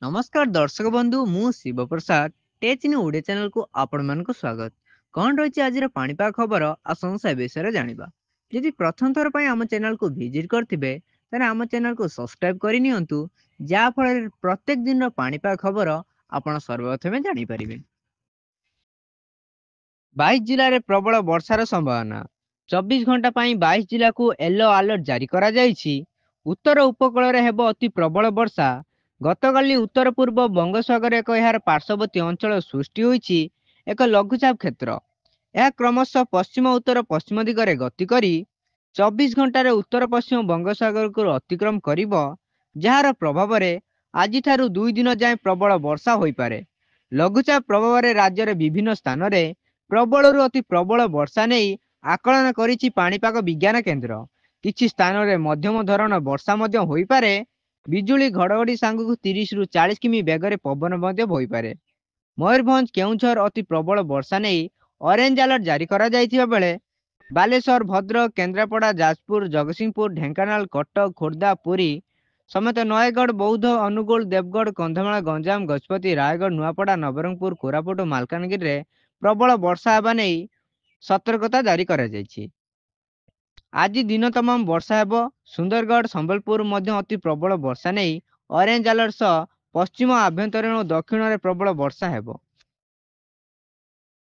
नमस्कार दर्शक बंधु मु शिव प्रसाद टेच इन ओडिया चैनल को आपण मानक स्वागत। कौन रही आज पाणीपाग खबर आसन से विषय जानिबा। यदि प्रथम थर पर आम चैनल को विजिट करथिबे तारे आम चैनल को सब्सक्राइब करि नियंतु, जा फल प्रत्येक दिन पाणीपाग खबर आपण सर्वप्रथमे जानि परिबे। 22 जिले में प्रबल वर्षार संभावना। 24 घंटा पर 22 जिला को येलो अलर्ट जारी करा जायछि। उत्तर उपकूल में हेब अति प्रबल वर्षा। गतकाली उत्तर पूर्व बंगोपसागर एक यार पार्श्ववर्ती अंचल सृष्टि होईछि एक लघुचाप क्षेत्र। यह क्रमशः पश्चिम उत्तर पश्चिम दिगरे गति करी 24 घंटार उत्तर पश्चिम बंगोपसागर को अतिक्रम करिब, जार प्रभाव में आज 2 दिन जाए प्रबल वर्षा होई पारे। लघुचाप प्रभाव में राज्यर विभिन्न स्थान में प्रबलରୁ अति प्रबल वर्षा नहीं आकलन करिछि पाणीपाग विज्ञान केन्द्र। किछि स्थान में मध्यम धरण वर्षा मध्य होई पारे। बिजुली घड़घड़ी सांगू 30 रु 40 किमी बेगर पवन मध्य बोई पारे। मयूरभंज केउंझर अति प्रबल वर्षा नहीं ऑरेंज अलर्ट जारी करा जायथिबा बेले बालेश्वर भद्रक केन्द्रापड़ा जाजपुर जगतसिंहपुर ढेंकानाल कटक खोर्धा पुरी समेत नयगढ़ बौद्ध अनुगुल देवगढ़ कंधमाल गंजाम गजपति रायगढ़ नुआपड़ा नवरंगपुर कोरापुट मालकानगिरी रे प्रबल वर्षा हेबा नहीं सतर्कता जारी करा जायछि। आज दिन तमाम वर्षा हेब। सुंदरगढ़ संबलपुर मध्य अति प्रबल वर्षा नहीं ऑरेंज अलर्ट सह पश्चिम आभ्यंतरीण और दक्षिण में प्रबल वर्षा हेब।